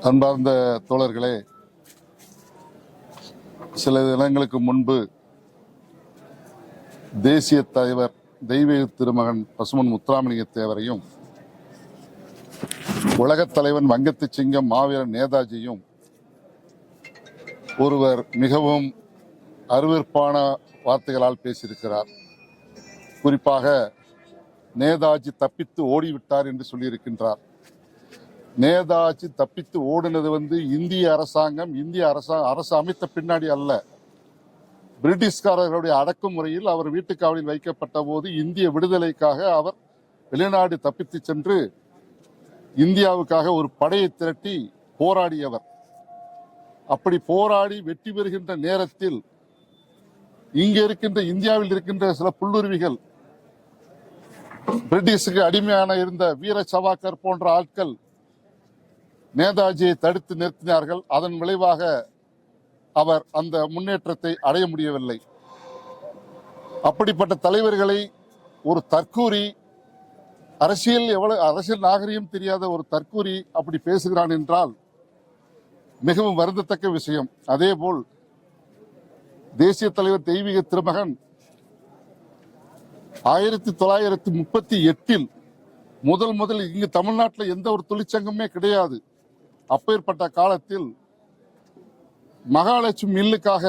அன்பார்ந்த தோழர்களே, சில தினங்களுக்கு முன்பு தேசிய தலைவர் தெய்வீக திருமகன் பசுமன் முத்துராமலிங்க தேவரையும் உலகத் தலைவன் வங்கத்து சிங்கம் மாவீரன் நேதாஜியும் ஒருவர் மிகவும் அருவருப்பான வார்த்தைகளால் பேசியிருக்கிறார். குறிப்பாக நேதாஜி தப்பித்து ஓடிவிட்டார் என்று சொல்லியிருக்கின்றார். நேதாஜி தப்பித்து ஓடினது இந்திய அரசாங்கம் அரசு அமைத்த பின்னாடி அல்ல. பிரிட்டிஷ்காரர்களுடைய அடக்குமுறையில் அவர் வீட்டுக்காவலில் வைக்கப்பட்ட போது இந்திய விடுதலைக்காக அவர் வெளிநாடு தப்பித்து சென்று இந்தியாவுக்காக ஒரு படையை திரட்டி போராடியவர். அப்படி போராடி வெற்றி பெறுகின்ற நேரத்தில் இங்க இருக்கின்ற இந்தியாவில் இருக்கின்ற சில புல்லுருவிகள், பிரிட்டிஷுக்கு அடிமையான இருந்த வீர சவாக்கர் போன்ற ஆட்கள் நேதாஜியை தடுத்து நிறுத்தினார்கள். அதன் விளைவாக அவர் அந்த முன்னேற்றத்தை அடைய முடியவில்லை. அப்படிப்பட்ட தலைவர்களை ஒரு தற்கூரி, அரசியல் நாகரிகம் தெரியாத ஒரு தற்கூரி அப்படி பேசுகிறான் என்றால் மிகவும் வருந்தத்தக்க விஷயம். அதேபோல் தேசிய தலைவர் தெய்வீக திருமகன் 1938 முதல் இங்கு தமிழ்நாட்டில் எந்த ஒரு தொழிற்சங்கமே கிடையாது. அப்பேற்பட்ட காலத்தில் மகாலட்சுமி மில்லுக்காக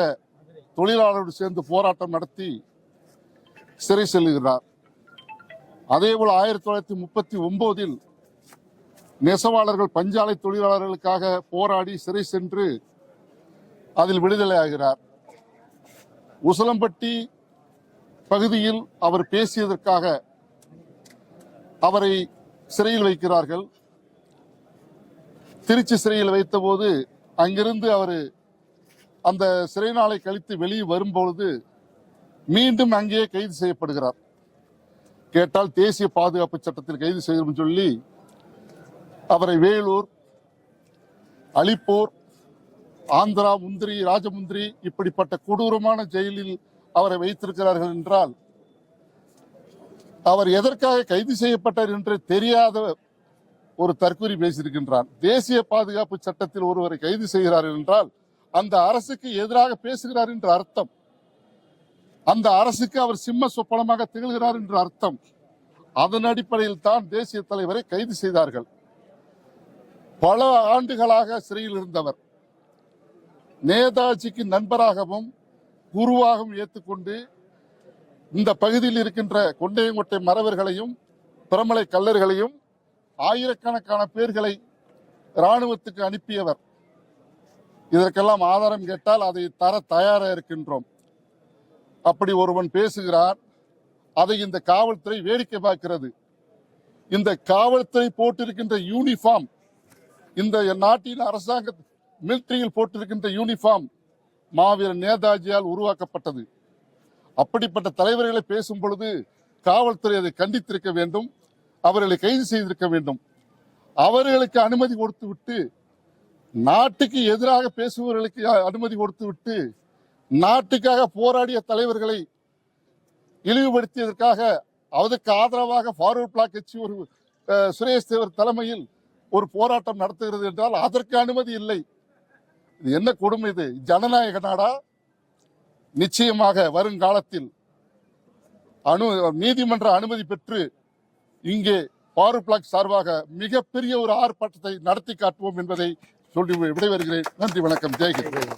தொழிலாளரோடு சேர்ந்து போராட்டம் நடத்தி சிறை செல்லுகிறார். அதேபோல் 1939 நெசவாளர்கள் பஞ்சாலை தொழிலாளர்களுக்காக போராடி சிறை சென்று அதில் விடுதலை ஆகிறார். உசிலம்பட்டி பகுதியில் அவர் பேசியதற்காக அவரை சிறையில் வைக்கிறார்கள். திருச்சி சிறையில் வைத்தபோது அங்கிருந்து அவர் அந்த சிறை நாளை கழித்து வெளியே வரும்பொழுது மீண்டும் அங்கேயே கைது செய்யப்படுகிறார். கேட்டால் தேசிய பாதுகாப்பு சட்டத்தில் கைது செய்யும் சொல்லி அவரை வேலூர், அலிப்பூர், ஆந்திரா, முந்திரி, ராஜமுந்திரி இப்படிப்பட்ட கொடூரமான ஜெயிலில் அவரை வைத்திருக்கிறார்கள் என்றால் அவர் எதற்காக கைது செய்யப்பட்டார் என்று தெரியாத ஒரு தற்கூரி பேசியிருக்கின்றார். தேசிய பாதுகாப்பு சட்டத்தில் ஒருவரை கைது செய்கிறார் என்றால் அந்த அரசுக்கு எதிராக பேசுகிறார் என்று அர்த்தம். அந்த அரசுக்கு அவர் சிம்ம சொப்பனமாக திகழ்கிறார் என்று அர்த்தம். அதன் அடிப்படையில் தான் தேசிய தலைவரை கைது செய்தார்கள். பல ஆண்டுகளாக சிறையில் இருந்தவர் நேதாஜிக்கு நண்பராகவும் குருவாகவும் ஏற்றுக்கொண்டு இந்த பகுதியில் இருக்கின்ற கொண்டையங்கோட்டை மறவர்களையும் பிரமலை கல்லர்களையும் ஆயிரக்கணக்கான பேர்களை இராணுவத்துக்கு அனுப்பியவர். இதற்கெல்லாம் ஆதாரம் கேட்டால் அதை தர தயாராக இருக்கின்றோம். அப்படி ஒருவன் பேசுகிறார், அதை இந்த காவல்துறை வேடிக்கை பார்க்கிறது. இந்த காவல்துறை போட்டிருக்கின்ற யூனிஃபார்ம், இந்த நாட்டின் அரசாங்க மிலிட்டரியில் போட்டிருக்கின்ற யூனிஃபார்ம் மாவீரன் நேதாஜியால் உருவாக்கப்பட்டது. அப்படிப்பட்ட தலைவர்களை பேசும் பொழுது காவல்துறை அதை கண்டித்திருக்க வேண்டும், அவர்களை கைது செய்திருக்க வேண்டும். அவர்களுக்கு அனுமதி கொடுத்து விட்டு நாட்டுக்கு எதிராக பேசுபவர்களுக்கு அனுமதி கொடுத்து விட்டு நாட்டுக்காக போராடிய தலைவர்களை இழிவுபடுத்தியதற்காக அதற்கு ஆதரவாக ஃபார்வர்ட் பிளாக் கட்சி ஒரு சுரேஷ் தேவர் தலைமையில் ஒரு போராட்டம் நடத்துகிறது என்றால் அதற்கு அனுமதி இல்லை. இது என்ன கொடுமை? இது ஜனநாயக நாடா? நிச்சயமாக வருங்காலத்தில் நீதிமன்ற அனுமதி பெற்று இங்கே ஃபார்வர்ட் பிளாக் சார்பாக மிகப்பெரிய ஒரு ஆர்ப்பாட்டத்தை நடத்தி காட்டுவோம் என்பதை சொல்லி விடைபெறுகிறேன். நன்றி, வணக்கம், ஜெய்ஹிந்த்.